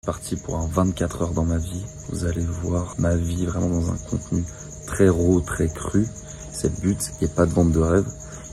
Parti pour un 24 heures dans ma vie. Vous allez voir ma vie vraiment dans un contenu très raw, très cru. C'est le but, il n'y a pas de vente de rêve.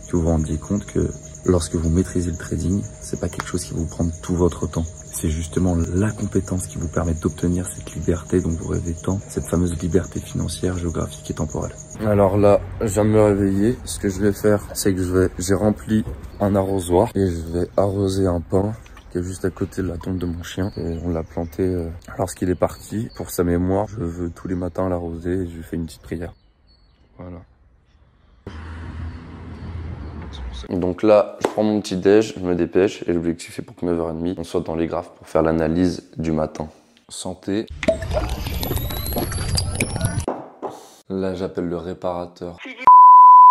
Que vous vous rendiez compte que lorsque vous maîtrisez le trading, c'est pas quelque chose qui va vous prendre tout votre temps. C'est justement la compétence qui vous permet d'obtenir cette liberté dont vous rêvez tant, cette fameuse liberté financière, géographique et temporelle. Alors là, je viens de me réveiller. Ce que je vais faire, c'est que j'ai rempli un arrosoir et je vais arroser un pin qui est juste à côté de la tombe de mon chien. Et on l'a planté lorsqu'il est parti. Pour sa mémoire, je veux tous les matins l'arroser et je lui fais une petite prière. Voilà. Donc là, je prends mon petit déj, je me dépêche et l'objectif est pour que 9h30, on soit dans les graphes pour faire l'analyse du matin. Santé. Là, j'appelle le réparateur.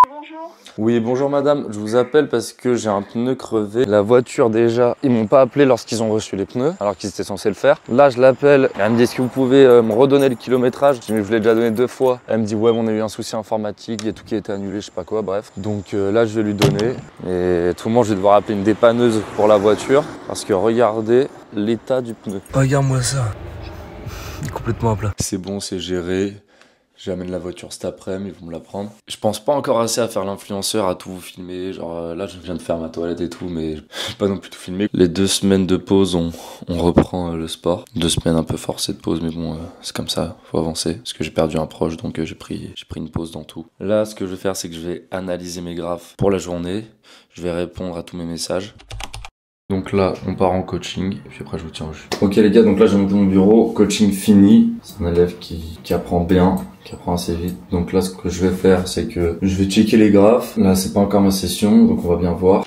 Bonjour. Oui, bonjour madame, je vous appelle parce que j'ai un pneu crevé. La voiture déjà, ils m'ont pas appelé lorsqu'ils ont reçu les pneus, alors qu'ils étaient censés le faire. Là, je l'appelle, elle me dit est-ce que vous pouvez me redonner le kilométrage? Je vous l'ai déjà donné 2 fois. Elle me dit ouais, on a eu un souci informatique, il y a tout qui a été annulé, je sais pas quoi, bref. Donc là, je vais lui donner. Et tout le monde, je vais devoir appeler une dépanneuse pour la voiture parce que regardez l'état du pneu. Regarde-moi ça. Il est complètement à plat. C'est bon, c'est géré. J'amène la voiture cet après-midi, ils vont me la prendre. Je pense pas encore assez à faire l'influenceur, à tout vous filmer. Genre là, je viens de faire ma toilette et tout, mais je vais pas non plus tout filmer. Les 2 semaines de pause, on reprend le sport. 2 semaines un peu forcées de pause, mais bon, c'est comme ça, faut avancer. Parce que j'ai perdu un proche, donc j'ai pris une pause dans tout. Là, ce que je vais faire, c'est que je vais analyser mes graphes pour la journée. Je vais répondre à tous mes messages. Donc là, on part en coaching, et puis après je vous tiens au jus. Ok les gars, donc là j'ai monté mon bureau, coaching fini. C'est un élève qui apprend bien, qui apprend assez vite. Donc là, ce que je vais faire, c'est que je vais checker les graphes. Là, c'est pas encore ma session, donc on va bien voir.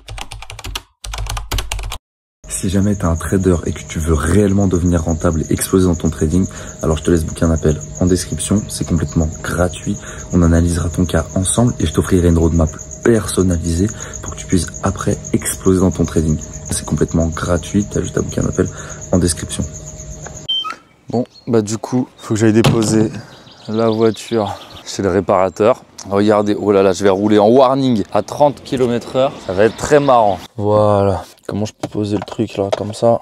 Si jamais tu es un trader et que tu veux réellement devenir rentable et exploser dans ton trading, alors je te laisse booker un appel en description. C'est complètement gratuit. On analysera ton cas ensemble et je t'offrirai une roadmap personnalisée pour que tu puisses après exploser dans ton trading. C'est complètement gratuit. Tu as juste à booker un appel en description. Bon, bah du coup, faut que j'aille déposer la voiture chez le réparateur. Regardez, oh là là, je vais rouler en warning à 30 km/h. Ça va être très marrant. Voilà. Comment je peux poser le truc là, comme ça?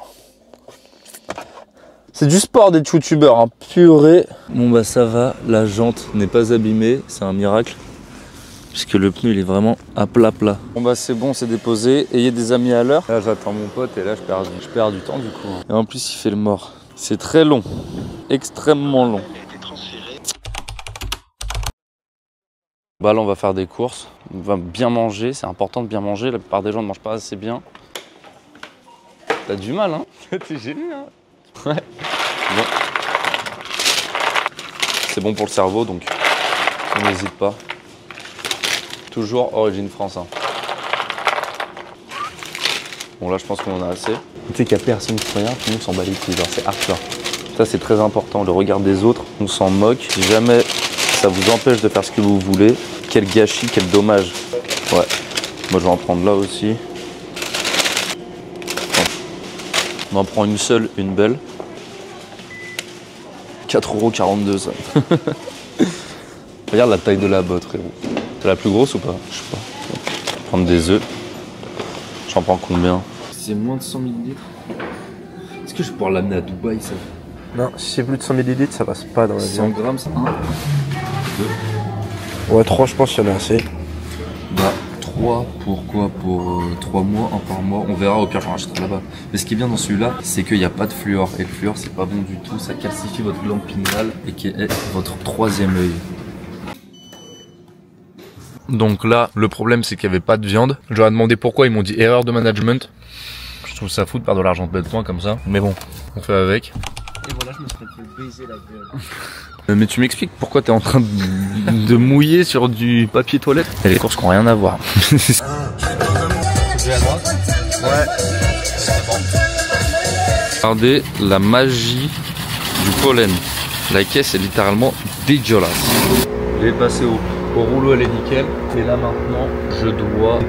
C'est du sport d'être youtubeur, hein. Purée. Bon bah ça va, la jante n'est pas abîmée, c'est un miracle. Puisque le pneu il est vraiment à plat. Bon bah c'est bon, c'est déposé. Ayez des amis à l'heure. Là j'attends mon pote et là je perds du temps du coup. Et en plus il fait le mort. C'est très long, extrêmement long. Bah là on va faire des courses, on va bien manger, c'est important de bien manger, la plupart des gens ne mangent pas assez bien. T'as du mal hein. T'es gêné hein. Ouais. Bon. C'est bon pour le cerveau donc on n'hésite pas. Toujours origine France hein. Bon là je pense qu'on en a assez. Tu sais qu'il n'y a personne qui fait rien, tout le monde s'en bat les couilles, c'est hardcore. Ça c'est très important, le regard des autres, on s'en moque. Si jamais ça vous empêche de faire ce que vous voulez, quel gâchis, quel dommage. Ouais, moi je vais en prendre là aussi. On en prend une seule, une belle. 4,42 € ça. Regarde la taille de la botte, frérot. C'est la plus grosse ou pas? Je sais pas. Je vais prendre des œufs. J'en prends combien? C'est moins de 100 ml. Est-ce que je vais pouvoir l'amener à Dubaï ça? Non, si c'est plus de 100 ml, ça passe pas dans la 100 grammes, c'est 1, 2. Ouais, 3, je pense qu'il y en a assez. Bah, 3, pourquoi? Pour 3 mois, 1 par mois. On verra, au pire, j'en rachèterai là-bas. Mais ce qui est bien dans celui-là, c'est qu'il n'y a pas de fluor. Et le fluor, c'est pas bon du tout. Ça calcifie votre glande pinéale et qui est votre 3e œil. Donc là, le problème, c'est qu'il n'y avait pas de viande. Je leur ai demandé pourquoi. Ils m'ont dit erreur de management. Je trouve ça fou de perdre de l'argent de bête point comme ça. Mais bon, on fait avec. Et voilà, je me serais fait baiser la gueule. Mais tu m'expliques pourquoi t'es en train de mouiller sur du papier toilette? Il y a des courses qui n'ont rien à voir. C'est à droite? Ouais. Regardez la magie du pollen. La caisse est littéralement dégueulasse. Je vais passer au rouleau, elle est nickel. Et là maintenant, je dois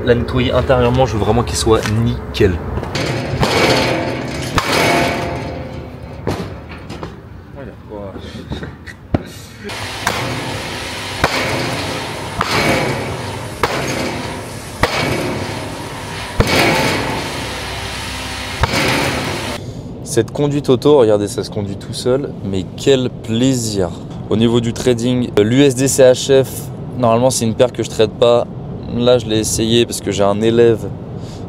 la nettoyer intérieurement. Je veux vraiment qu'il soit nickel. Cette conduite auto, regardez, ça se conduit tout seul, mais quel plaisir. Au niveau du trading, l'USD CHF, normalement c'est une paire que je trade pas. Là je l'ai essayé parce que j'ai un élève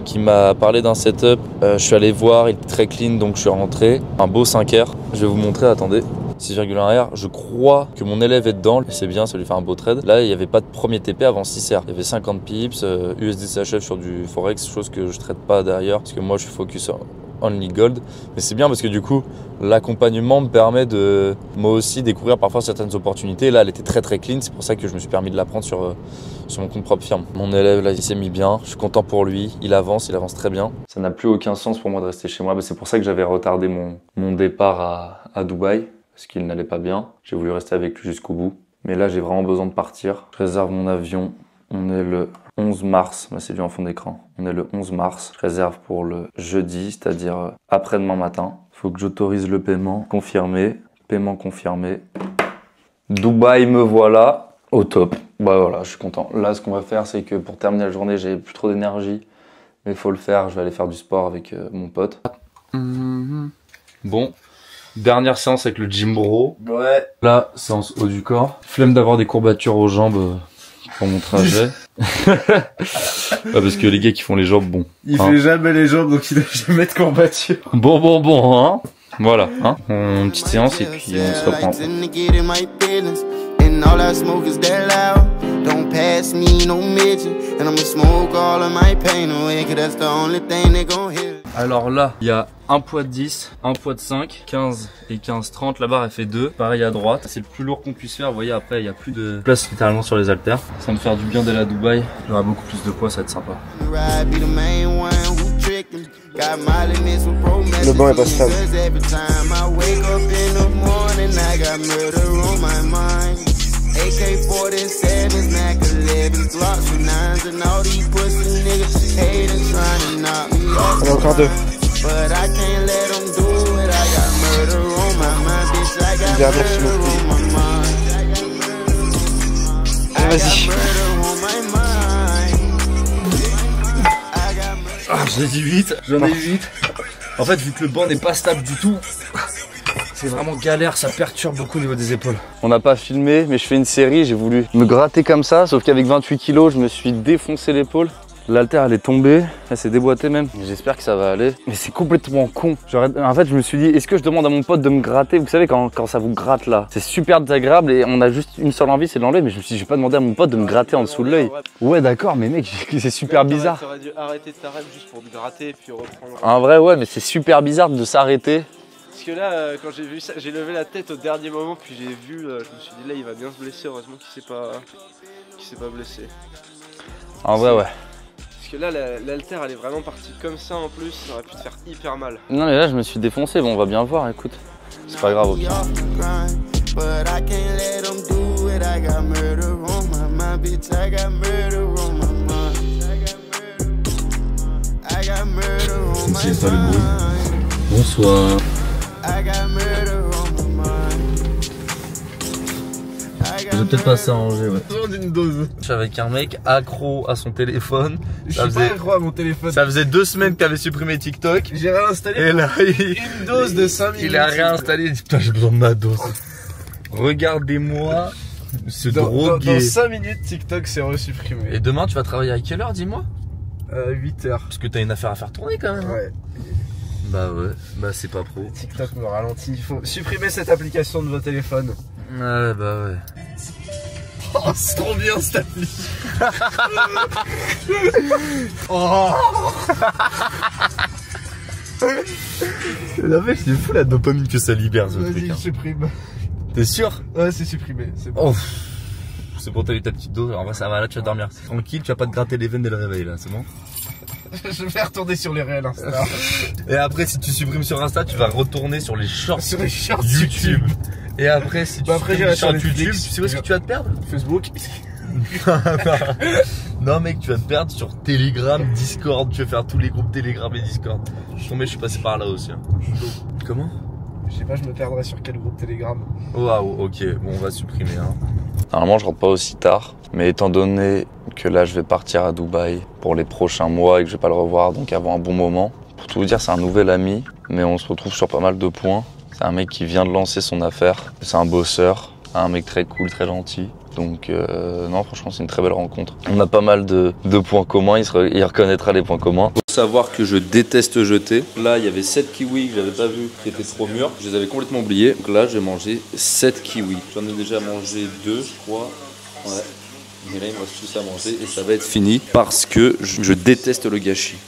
qui m'a parlé d'un setup. Je suis allé voir, il est très clean, donc je suis rentré. Un beau 5R, je vais vous montrer, attendez. 6,1R, je crois que mon élève est dedans, c'est bien, ça lui fait un beau trade. Là, il n'y avait pas de premier TP avant 6R. Il y avait 50 pips, USD CHF sur du Forex, chose que je ne trade pas derrière, parce que moi je suis focus only gold. Mais c'est bien parce que du coup, l'accompagnement me permet de moi aussi découvrir parfois certaines opportunités. Là, elle était très clean, c'est pour ça que je me suis permis de la prendre sur mon compte propre firme. Mon élève, là, il s'est mis bien, je suis content pour lui, il avance très bien. Ça n'a plus aucun sens pour moi de rester chez moi, c'est pour ça que j'avais retardé mon départ à Dubaï. Parce qu'il n'allait pas bien. J'ai voulu rester avec lui jusqu'au bout. Mais là, j'ai vraiment besoin de partir. Je réserve mon avion. On est le 11 mars. Là, c'est vu en fond d'écran. On est le 11 mars. Je réserve pour le jeudi, c'est-à-dire après-demain matin. Il faut que j'autorise le paiement. Confirmé. Paiement confirmé. Dubaï, me voilà. Au top. Bah voilà, je suis content. Là, ce qu'on va faire, c'est que pour terminer la journée, j'ai plus trop d'énergie. Mais il faut le faire. Je vais aller faire du sport avec mon pote. Bon. Dernière séance avec le gym bro. Ouais. Là, séance haut du corps. Flemme d'avoir des courbatures aux jambes pour mon trajet. Parce que les gars qui font les jambes, bon. Il fait jamais les jambes, donc il doit jamais de courbature. Bon, hein. Voilà, hein. Une petite séance et puis on se reprend. And all I smoke is that loud. Don't pass me no midget. And I'ma smoke all of my pain away, cause that's the only thing they gon' hit. Alors là, il y a un poids de 10, un poids de 5, 15 et 15-30. La barre elle fait 2. Pareil à droite. C'est le plus lourd qu'on puisse faire. Vous voyez, après il n'y a plus de place littéralement sur les haltères. Ça va me faire du bien d'aller à Dubaï. J'aurai beaucoup plus de poids, ça va être sympa. Le banc est pas stable. AK-47s, Mac 11s, Glocks with 9s, and all these pussy niggas hating, trying to knock me off. Encore deux. But I can't let them do it. I got murder on my mind, bitch. I got murder on my mind. I got murder on my mind. Ah, j'en ai 8. J'en ai 8. En fait, vu que le banc n'est pas stable du tout, c'est vraiment galère, ça perturbe beaucoup au niveau des épaules. On n'a pas filmé, mais je fais une série, j'ai voulu me gratter comme ça, sauf qu'avec 28 kilos, je me suis défoncé l'épaule. L'haltère elle est tombée, elle s'est déboîtée même. J'espère que ça va aller. Mais c'est complètement con. En fait, je me suis dit, est-ce que je demande à mon pote de me gratter? Vous savez, quand ça vous gratte là, c'est super désagréable et on a juste une seule envie, c'est de l'enlever. Mais je me suis dit, je vais pas demander à mon pote de me gratter en dessous de l'œil. Ouais, d'accord, mais mec, c'est super bizarre. T'aurais dû arrêter ta rêve juste pour te gratter et puis reprendre. En vrai, ouais, mais c'est super bizarre de s'arrêter. Parce que là, quand j'ai vu ça, j'ai levé la tête au dernier moment, puis j'ai vu, je me suis dit là, il va bien se blesser. Heureusement qu'il s'est pas blessé. En vrai, ouais. Parce que là, l'haltère, elle est vraiment partie comme ça en plus, ça aurait pu te faire hyper mal. Non, mais là, je me suis défoncé. Bon, on va bien voir, écoute. C'est pas grave, au pire. C'est pas le bruit. Bonsoir. Je vais peut-être pas s'arranger, ouais. Une dose. Je suis avec un mec accro à son téléphone. Je suis pas accro à mon téléphone. Ça faisait 2 semaines qu'il avait supprimé TikTok. J'ai réinstallé. Et là, une dose de 5 minutes. Il a réinstallé. Il dit putain, j'ai besoin de ma dose. Regardez-moi se droguer. Dans 5 minutes, TikTok s'est resupprimé. Et demain, tu vas travailler à quelle heure, dis-moi? 8 h. Parce que t'as une affaire à faire tourner quand même. Ouais. Bah ouais, bah c'est pas pro. TikTok me ralentit. Il faut supprimer cette application de vos téléphones. Ouais, bah ouais. Oh, c'est trop bien cette appli. Oh. La mec, c'est fou la dopamine que ça libère ce truc. Vas-y, supprime. T'es sûr? Ouais, c'est supprimé. C'est bon. Oh. C'est pour t'aller ta petite dose. En vrai, ça va, là tu vas dormir. C'est tranquille, tu vas pas te gratter les veines dès le réveil là, c'est bon? Je vais retourner sur les réels Insta. Et après, si tu supprimes sur Insta, tu vas retourner sur les shorts, sur les shorts YouTube. Et après, si tu supprimes sur YouTube, tu Netflix, sais où est-ce que tu vas te perdre? Facebook. Non mec, tu vas te perdre sur Telegram, Discord. Tu vas faire tous les groupes Telegram et Discord. Je suis passé par là aussi. Hein. Comment? Je sais pas, je me perdrai sur quel groupe Telegram. Waouh, ok, bon, on va supprimer. Hein. Normalement, je rentre pas aussi tard, mais étant donné que là, je vais partir à Dubaï pour les prochains mois et que je vais pas le revoir, donc avant un bon moment, Pour tout vous dire, c'est un nouvel ami, mais on se retrouve sur pas mal de points. C'est un mec qui vient de lancer son affaire, c'est un bosseur, un mec très cool, très gentil. Donc non, franchement, c'est une très belle rencontre. On a pas mal de points communs, il reconnaîtra les points communs. Faut savoir que je déteste jeter. Là, il y avait 7 kiwis que j'avais pas vu, qui étaient trop mûrs. Je les avais complètement oubliés. Donc là, j'ai mangé 7 kiwis. J'en ai déjà mangé 2, je crois. Ouais. Mais là, il me reste tout ça à manger et ça va être fini parce que je déteste le gâchis.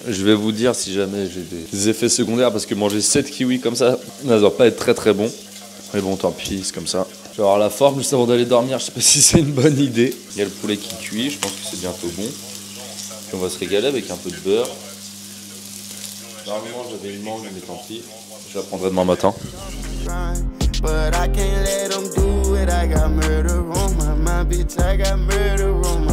Je vais vous dire si jamais j'ai des effets secondaires parce que manger 7 kiwis comme ça doit pas être très très bon. Mais bon, tant pis, c'est comme ça. Je vais avoir la forme juste avant d'aller dormir, je sais pas si c'est une bonne idée. Il y a le poulet qui cuit, je pense que c'est bientôt bon. Puis on va se régaler avec un peu de beurre. Normalement j'avais une mangue, mais tant pis. Je la prendrai demain matin. But I can't let them do it. I got murder on my mind, bitch. I got murder on my mind.